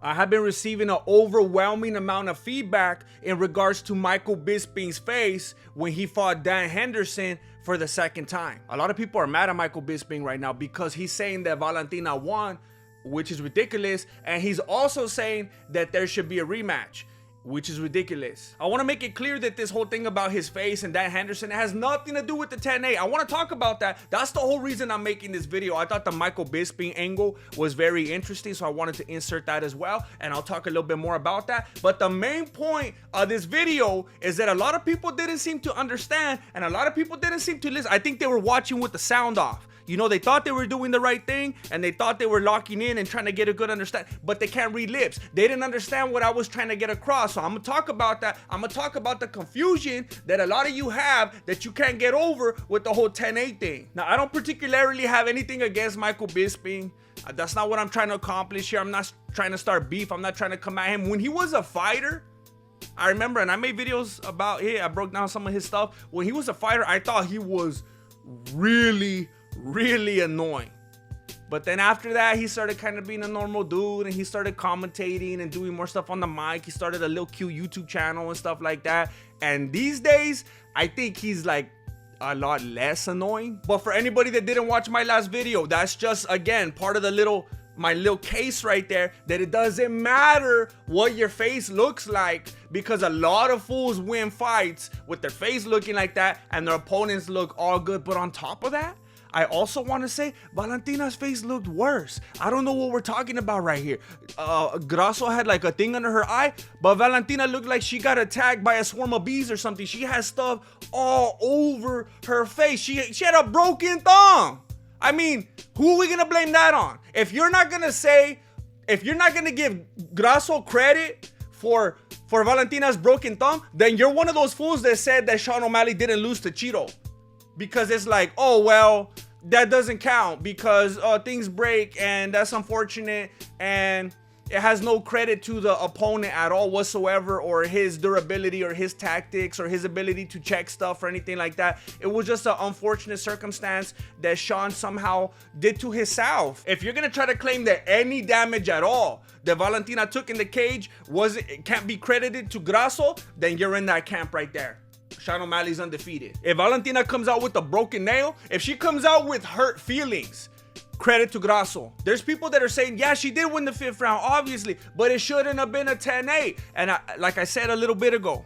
I have been receiving an overwhelming amount of feedback in regards to Michael Bisping's face when he fought Dan Henderson for the second time. A lot of people are mad at Michael Bisping right now because he's saying that Valentina won, which is ridiculous, and he's also saying that there should be a rematch, which is ridiculous. I want to make it clear that this whole thing about his face and Dan Henderson has nothing to do with the 10-8. I want to talk about that. That's the whole reason I'm making this video. I thought the Michael Bisping angle was very interesting, so I wanted to insert that as well, and I'll talk a little bit more about that. But the main point of this video is that a lot of people didn't seem to understand, and a lot of people didn't seem to listen. I think they were watching with the sound off. You know, they thought they were doing the right thing and they thought they were locking in and trying to get a good understanding, but they can't read lips. They didn't understand what I was trying to get across. So I'm gonna talk about that. I'm gonna talk about the confusion that a lot of you have that you can't get over with the whole 10-8 thing. Now, I don't particularly have anything against Michael Bisping. That's not what I'm trying to accomplish here. I'm not trying to start beef. I'm not trying to come at him. When he was a fighter, I remember, and I made videos about it. I broke down some of his stuff. When he was a fighter, I thought he was really annoying. But then after that, he started kind of being a normal dude, and he started commentating and doing more stuff on the mic. He started a little cute YouTube channel and stuff like that. And these days, I think he's like a lot less annoying. But for anybody that didn't watch my last video, that's just, again, part of the my little case right there, that it doesn't matter what your face looks like, because a lot of fools win fights with their face looking like that and their opponents look all good. But on top of that, I also want to say Valentina's face looked worse. I don't know what we're talking about right here. Grasso had like a thing under her eye, but Valentina looked like she got attacked by a swarm of bees or something. She has stuff all over her face. She had a broken thumb. I mean, who are we gonna blame that on? If you're not gonna give Grasso credit for Valentina's broken thumb, then you're one of those fools that said that Sean O'Malley didn't lose to Cheeto. Because it's like, oh, well, that doesn't count because things break and that's unfortunate, and it has no credit to the opponent at all whatsoever, or his durability or his tactics or his ability to check stuff or anything like that. It was just an unfortunate circumstance that Sean somehow did to himself. If you're gonna try to claim that any damage at all that Valentina took in the cage can't be credited to Grasso, then you're in that camp right there. Sean O'Malley's undefeated. If Valentina comes out with a broken nail, if she comes out with hurt feelings, credit to Grasso. There's people that are saying, yeah, she did win the 5th round, obviously, but it shouldn't have been a 10-8. And like I said a little bit ago,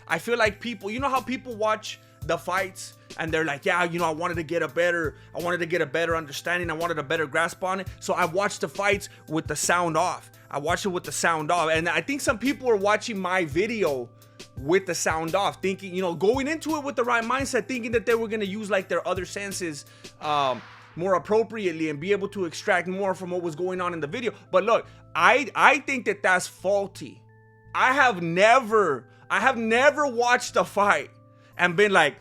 I feel like people, you know how people watch the fights and they're like, yeah, you know, I wanted to get a better understanding. I wanted a better grasp on it. So I watched the fights with the sound off. I watched it with the sound off. And I think some people are watching my video with the sound off, thinking, you know, going into it with the right mindset, thinking that they were going to use like their other senses more appropriately and be able to extract more from what was going on in the video. But look, I think that that's faulty. I have never watched a fight and been like,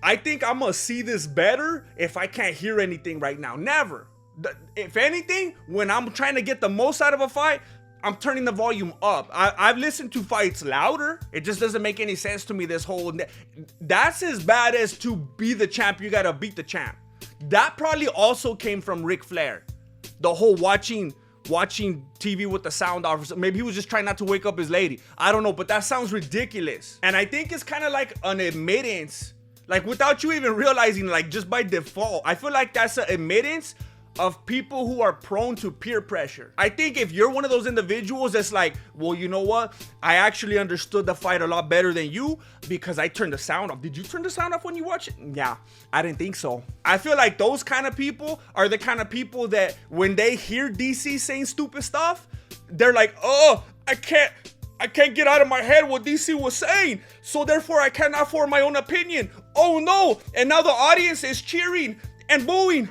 I think I'm gonna see this better if I can't hear anything right now. Never. If anything, when I'm trying to get the most out of a fight, I'm turning the volume up. I've listened to fights louder. It just doesn't make any sense to me, this whole... That's as bad as to be the champ, you gotta beat the champ. That probably also came from Ric Flair. The whole watching TV with the sound off. Maybe he was just trying not to wake up his lady. I don't know, but that sounds ridiculous. And I think it's kind of like an admittance, like without you even realizing, like just by default. I feel like that's an admittance of people who are prone to peer pressure. I think if you're one of those individuals that's like, well, you know what? I actually understood the fight a lot better than you because I turned the sound off. Did you turn the sound off when you watch it? Yeah, I didn't think so. I feel like those kind of people are the kind of people that when they hear DC saying stupid stuff, they're like, oh, I can't get out of my head what DC was saying, so therefore I cannot form my own opinion. Oh no, and now the audience is cheering and booing,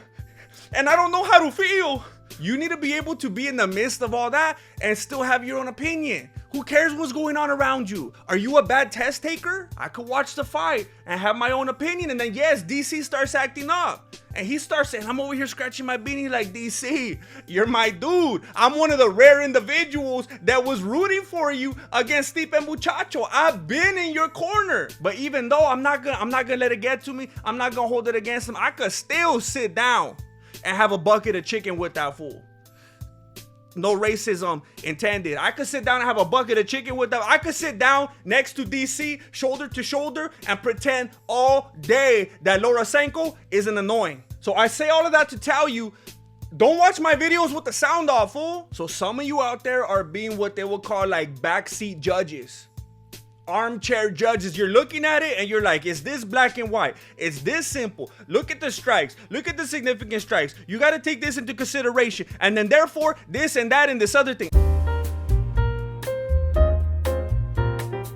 and I don't know how to feel. You need to be able to be in the midst of all that and still have your own opinion. Who cares what's going on around you? Are you a bad test taker? I could watch the fight and have my own opinion, and then yes, DC starts acting up. And he starts saying, I'm over here scratching my beanie like, DC, you're my dude. I'm one of the rare individuals that was rooting for you against Stipe Muchacho. I've been in your corner. But even though I'm not gonna let it get to me, I'm not gonna hold it against him, I could still sit down and have a bucket of chicken with that fool. No racism intended. I could sit down and have a bucket of chicken with them. I could sit down next to DC, shoulder to shoulder, and pretend all day that Lorosenko isn't annoying. So I say all of that to tell you, don't watch my videos with the sound off, fool. So some of you out there are being what they would call like backseat judges. Armchair judges. You're looking at it and you're like, is this black and white? Is this simple? Look at the strikes. Look at the significant strikes. You got to take this into consideration. And then therefore, this and that and this other thing.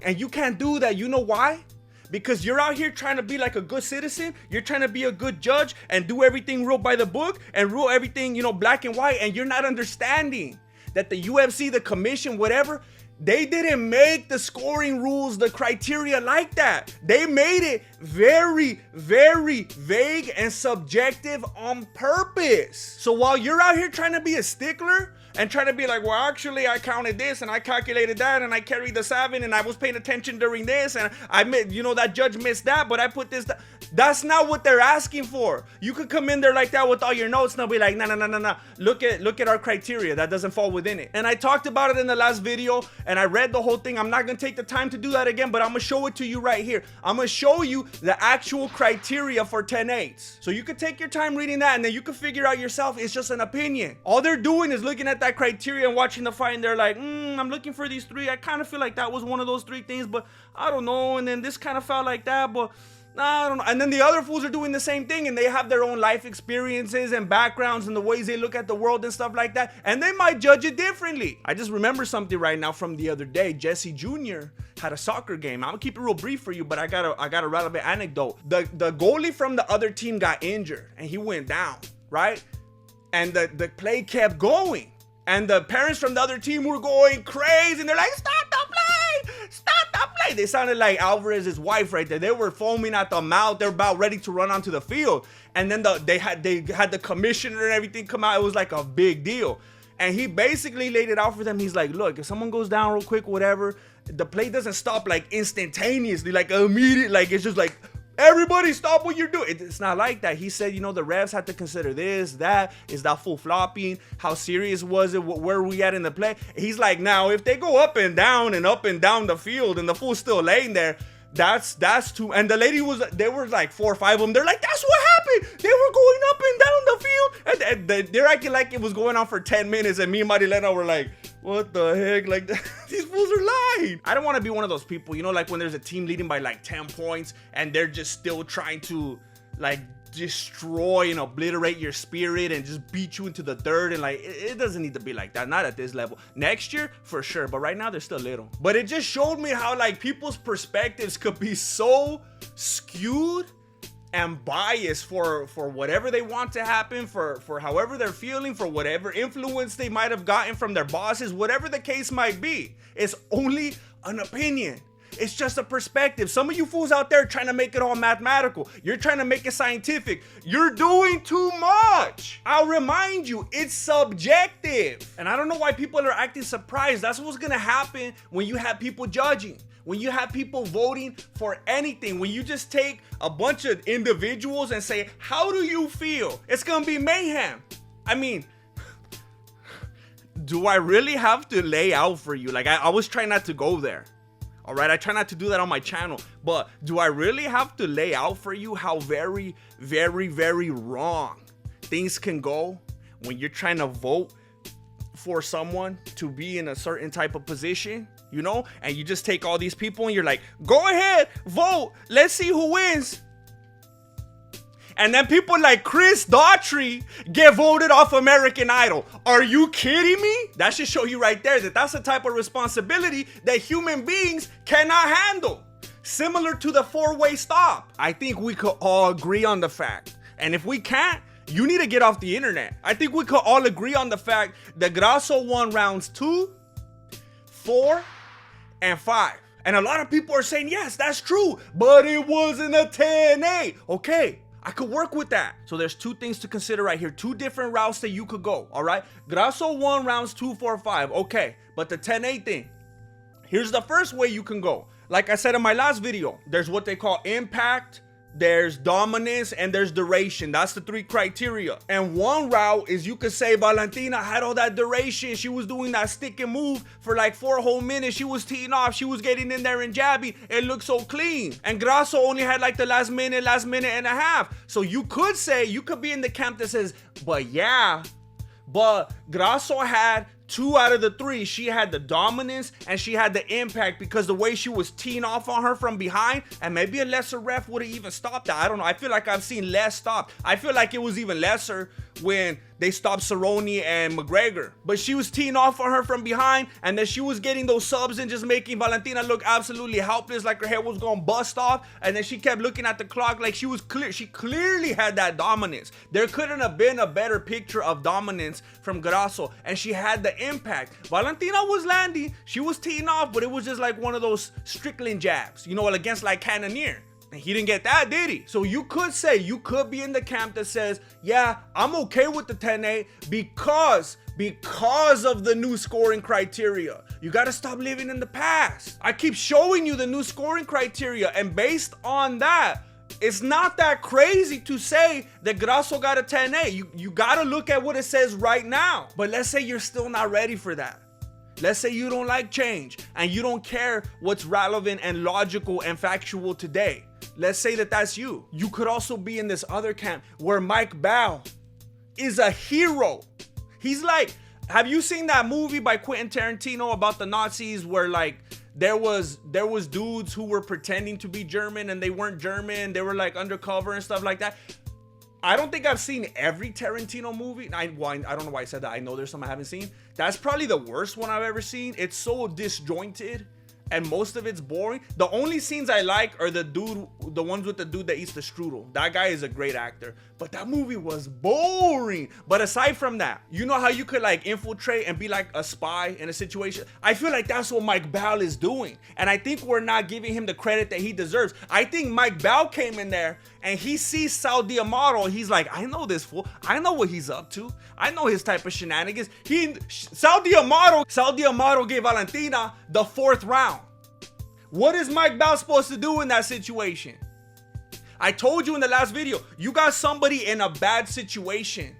And you can't do that. You know why? Because you're out here trying to be like a good citizen. You're trying to be a good judge and do everything real by the book and rule everything, black and white. And you're not understanding that the UFC, the commission, whatever, they didn't make the scoring rules, the criteria like that. They made it very, very vague and subjective on purpose. So while you're out here trying to be a stickler and trying to be like, well, actually, I counted this and I calculated that and I carried the 7 and I was paying attention during this and I made, that judge missed that, but I put this. That's not what they're asking for. You could come in there like that with all your notes and they'll be like, no. Look at our criteria. That doesn't fall within it. And I talked about it in the last video and I read the whole thing. I'm not going to take the time to do that again, but I'm going to show it to you right here. I'm going to show you the actual criteria for 10-8s. So you could take your time reading that and then you can figure out yourself. It's just an opinion. All they're doing is looking at that criteria and watching the fight and they're like, I'm looking for these 3. I kind of feel like that was one of those 3 things, but I don't know. And then this kind of felt like that, but I don't know. And then the other fools are doing the same thing and they have their own life experiences and backgrounds and the ways they look at the world and stuff like that. And they might judge it differently. I just remember something right now from the other day. Jesse Jr. had a soccer game. I'm gonna keep it real brief for you, but I got a relevant anecdote. The goalie from the other team got injured and he went down, right? And the play kept going. And the parents from the other team were going crazy and they're like, stop the play! Stop the play! They sounded like Alvarez's wife right there. They were foaming at the mouth. They're about ready to run onto the field. And then they had the commissioner and everything come out. It was like a big deal. And he basically laid it out for them. He's like, look, if someone goes down real quick, whatever, the play doesn't stop like instantaneously, like immediate, like it's just like, everybody stop what you're doing. It's not like that. He said, the refs had to consider this, that. Is that full flopping? How serious was it? Where are we at in the play? He's like, now, if they go up and down the field and the fool's still laying there, that's too. And the lady there were like 4 or 5 of them. They're like, that's what happened. They were going up and down the field. And they're acting like it was going on for 10 minutes. And me and Marilena were like, what the heck? Like, these fools are lying. I don't want to be one of those people, like when there's a team leading by like 10 points and they're just still trying to like destroy and obliterate your spirit and just beat you into the dirt. And like, it doesn't need to be like that. Not at this level. Next year, for sure. But right now, they're still little. But it just showed me how like people's perspectives could be so skewed and biased for whatever they want to happen, for however they're feeling, for whatever influence they might have gotten from their bosses, whatever the case might be. It's only an opinion. It's just a perspective. Some of you fools out there trying to make it all mathematical. You're trying to make it scientific. You're doing too much. I'll remind you, it's subjective. And I don't know why people are acting surprised. That's what's gonna happen when you have people judging. When you have people voting for anything, when you just take a bunch of individuals and say, how do you feel? It's gonna be mayhem. I mean, do I really have to lay out for you? Like, I was trying not to go there. All right, I try not to do that on my channel, but do I really have to lay out for you how very, very, very wrong things can go when you're trying to vote for someone to be in a certain type of position, and you just take all these people and you're like, go ahead, vote, let's see who wins. And then people like Chris Daughtry get voted off American Idol. Are you kidding me? That should show you right there that that's the type of responsibility that human beings cannot handle. Similar to the 4-way stop. I think we could all agree on the fact. And if we can't, you need to get off the internet. I think we could all agree on the fact that Grasso won rounds 2, 4, and 5. And a lot of people are saying, yes, that's true, but it wasn't a 10-8. Okay. I could work with that. So there's 2 things to consider right here. 2 different routes that you could go, all right? Grasso won rounds 2, 4, 5. Okay, but the 10-8 thing. Here's the first way you can go. Like I said in my last video, there's what they call impact there's dominance, and there's duration. That's the 3 criteria. And one route is you could say Valentina had all that duration. She was doing that stick and move for like 4 whole minutes. She was teeing off. She was getting in there and jabbing. It looked so clean. And Grasso only had like the last minute and a half. So you could say, you could be in the camp that says, but Grasso had 2 out of the 3. She had the dominance and she had the impact because the way she was teeing off on her from behind, and maybe a lesser ref would have even stopped that. I don't know. I feel like I've seen less stopped. I feel like it was even lesser when they stopped Cerrone and McGregor. But she was teeing off on her from behind, and then she was getting those subs and just making Valentina look absolutely helpless, like her head was going to bust off. And then she kept looking at the clock like she was clear. She clearly had that dominance. There couldn't have been a better picture of dominance from Grasso, and she had the impact. Valentina was landing. She was teeing off, but it was just like one of those Strickland jabs, you know, against like Cannonier. And he didn't get that, did he? So you could say, you could be in the camp that says, yeah, I'm okay with the 10-8 because of the new scoring criteria. You got to stop living in the past. I keep showing you the new scoring criteria, and based on that, it's not that crazy to say that Grasso got a 10-8. You got to look at what it says right now. But let's say you're still not ready for that. Let's say you don't like change and you don't care what's relevant and logical and factual today. Let's say that that's you. You could also be in this other camp where Mike Bow is a hero. He's like, have you seen that movie by Quentin Tarantino about the Nazis where like there was dudes who were pretending to be German and they weren't German. They were like undercover and stuff like that. I don't think I've seen every Tarantino movie. I don't know why I said that. I know there's some I haven't seen. That's probably the worst one I've ever seen. It's so disjointed and most of it's boring. The only scenes I like are the ones with the dude that eats the strudel. That guy is a great actor, but that movie was boring. But aside from that, you know how you could like infiltrate and be like a spy in a situation? I feel like that's what Mike Bow is doing. And I think we're not giving him the credit that he deserves. I think Mike Bow came in there and he sees Sal D'Amato. He's like, I know this fool. I know what he's up to. I know his type of shenanigans. Sal D'Amato gave Valentina the 4th round. What is Mike Bow supposed to do in that situation? I told you in the last video, you got somebody in a bad situation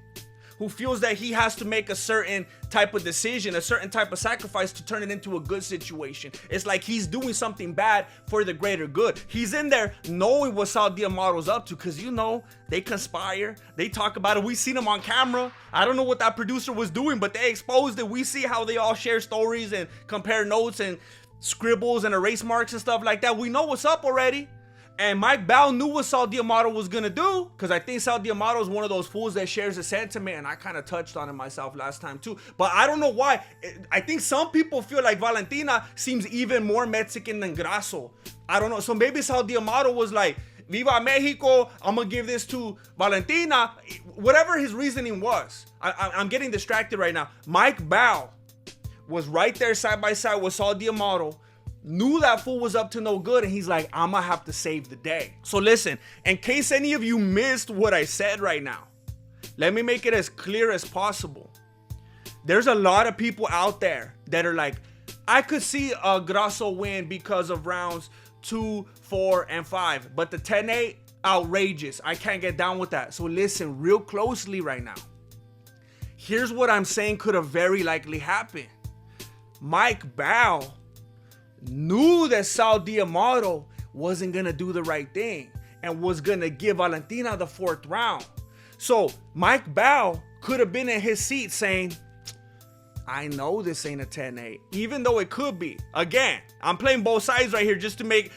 who feels that he has to make a certain type of decision, a certain type of sacrifice to turn it into a good situation. It's like he's doing something bad for the greater good. He's in there knowing what Sal D'Amato's up to because, you know, they conspire. They talk about it. We seen them on camera. I don't know what that producer was doing, but they exposed it. We see how they all share stories and compare notes and scribbles and erase marks and stuff like that. We know what's up already. And Mike Bow knew what Sal D'Amato was gonna do, because I think Sal D'Amato is one of those fools that shares the sentiment, and I kind of touched on it myself last time too. But I don't know why. I think some people feel like Valentina seems even more Mexican than Grasso. I don't know. So maybe Sal D'Amato was like, Viva Mexico, I'm gonna give this to Valentina. Whatever his reasoning was. I'm getting distracted right now. Mike Bow was right there side by side with Sal D'Amato, knew that fool was up to no good, and he's like, I'm gonna have to save the day. So listen, in case any of you missed what I said right now, let me make it as clear as possible. There's a lot of people out there that are like, I could see a Grasso win because of rounds 2, 4, and 5, but the 10-8, outrageous. I can't get down with that. So listen real closely right now. Here's what I'm saying could have very likely happened. Mike Bow knew that Sal D'Amato wasn't gonna do the right thing and was gonna give Valentina the 4th round. So Mike Bow could have been in his seat saying, I know this ain't a 10-8, even though it could be. Again, I'm playing both sides right here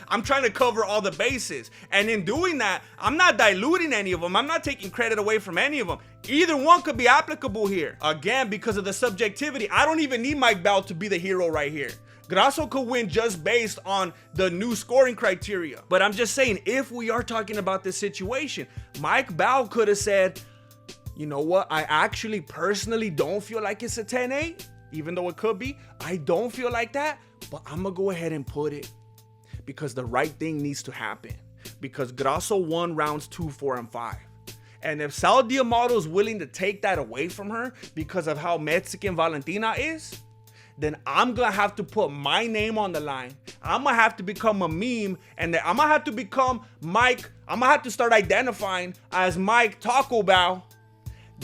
I'm trying to cover all the bases. And in doing that, I'm not diluting any of them. I'm not taking credit away from any of them. Either one could be applicable here. Again, because of the subjectivity, I don't even need Mike Bow to be the hero right here. Grasso could win just based on the new scoring criteria. But I'm just saying, if we are talking about this situation, Mike Bow could have said, you know what? I actually personally don't feel like it's a 10-8, even though it could be. I don't feel like that, but I'm gonna go ahead and put it because the right thing needs to happen. Because Grasso won rounds 2, 4, and 5. And if Sal D'Amato is willing to take that away from her because of how Mexican Valentina is, then I'm gonna have to put my name on the line I'm gonna have to become a meme, and I'm gonna have to become Mike. I'm gonna have to start identifying as Mike Taco Bell,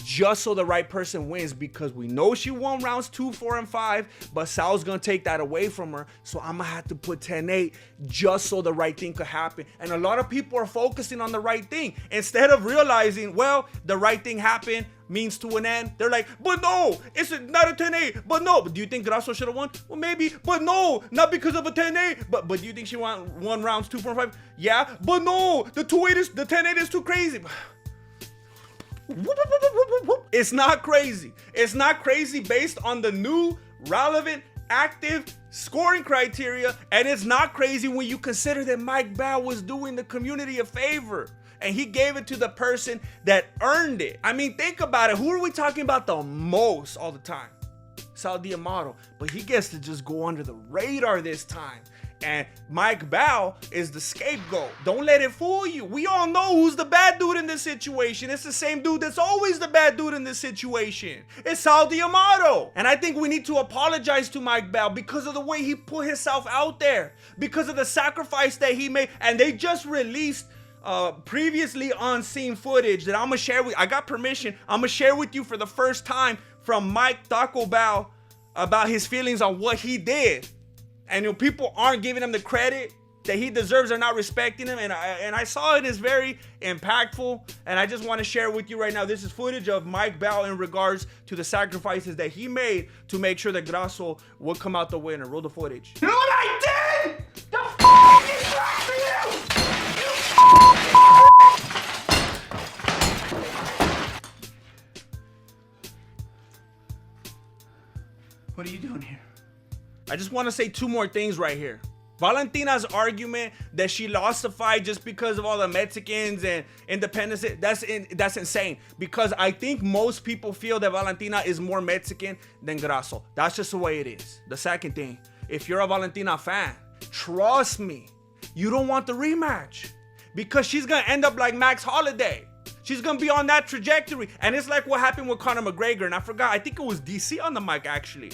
just so the right person wins, because we know she won rounds 2, 4, and 5, but Sal's gonna take that away from her. So I'm gonna have to put 10-8 just so the right thing could happen. And a lot of people are focusing on the right thing instead of realizing, well, the right thing happened, means to an end. They're like, but no, it's not a 10-8. But no, but do you think Grasso should have won? Well, maybe, but no, not because of a 10-8. But do you think she won rounds 2, 4, and 5? Yeah, but no, the 10-8 is too crazy. It's not crazy. It's not crazy based on the new, relevant, active scoring criteria, and it's not crazy when you consider that Mike Bow was doing the community a favor, and he gave it to the person that earned it. I mean, think about it. Who are we talking about the most all the time? Sal D'Amato, but he gets to just go under the radar this time. And Mike Bow is the scapegoat. Don't let it fool you. We all know who's the bad dude in this situation. It's the same dude that's always the bad dude in this situation. It's Sal D'Amato. And I think we need to apologize to Mike Bow because of the way he put himself out there, because of the sacrifice that he made. And they just released previously unseen footage that I'm gonna share with. I got permission. I'm gonna share with you for the first time from Mike Taco Bell about his feelings on what he did. And people aren't giving him the credit that he deserves. They're not respecting him. And I saw it as very impactful. And I just want to share with you right now. This is footage of Mike Bow in regards to the sacrifices that he made to make sure that Grasso would come out the winner. Roll the footage. You know what I did? The f*** is right for you! What are you doing here? I just want to say 2 more things right here. Valentina's argument that she lost the fight just because of all the Mexicans and independence, that's insane. Because I think most people feel that Valentina is more Mexican than Grasso. That's just the way it is. The second thing, if you're a Valentina fan, trust me, you don't want the rematch. Because she's going to end up like Max Holloway. She's going to be on that trajectory. And it's like what happened with Conor McGregor. And I forgot, I think it was DC on the mic actually.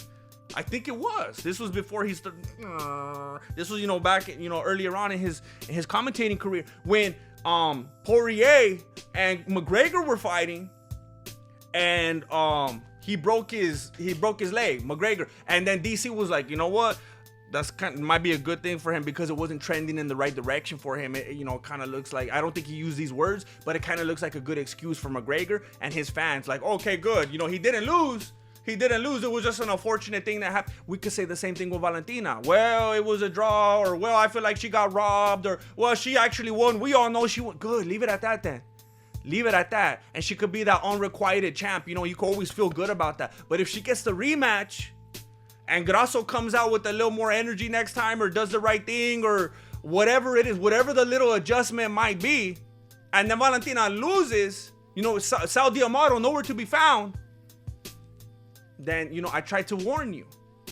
I think it was. This was before he started. This was, back, earlier on in his commentating career when Poirier and McGregor were fighting, and he broke his leg, McGregor, and then DC was like, you know what? That's might be a good thing for him because it wasn't trending in the right direction for him. It kind of looks like, I don't think he used these words, but it kind of looks like a good excuse for McGregor and his fans. Like, okay, good. He didn't lose. He didn't lose. It was just an unfortunate thing that happened. We could say the same thing with Valentina. Well, it was a draw, or well, I feel like she got robbed, or well, she actually won. We all know she won. Good. Leave it at that then. Leave it at that. And she could be that unrequited champ. You could always feel good about that. But if she gets the rematch and Grasso comes out with a little more energy next time, or does the right thing, or whatever it is, whatever the little adjustment might be, and then Valentina loses, Sal D'Amato nowhere to be found, then, I tried to warn you.